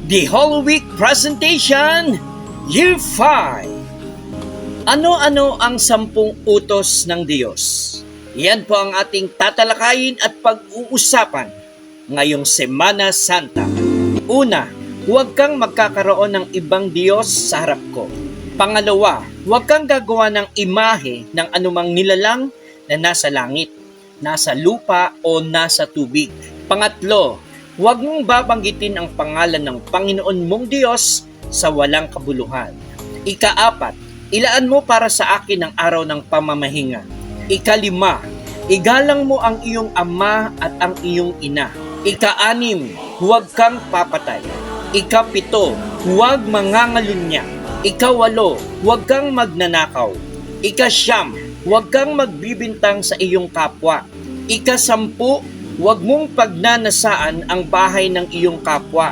The Holy Week Presentation, Year 5. Ano-ano ang 10 utos ng Diyos? Yan po ang ating tatalakayin at pag-uusapan ngayong Semana Santa. Una, huwag kang magkakaroon ng ibang Diyos sa harap ko. Pangalawa, huwag kang gagawa ng imahe ng anumang nilalang na nasa langit, nasa lupa o nasa tubig. Pangatlo, huwag mong babanggitin ang pangalan ng Panginoon mong Diyos sa walang kabuluhan. Ika-4, ilaan mo para sa akin ang araw ng pamamahinga. Ika-5, igalang mo ang iyong ama at ang iyong ina. Ika-6, huwag kang papatay. Ika-7, huwag mangangalunya. Ika-8, huwag kang magnanakaw. Ika-9, huwag kang magbibintang sa iyong kapwa. Ika-10, huwag mong pagnanasaan ang bahay ng iyong kapwa.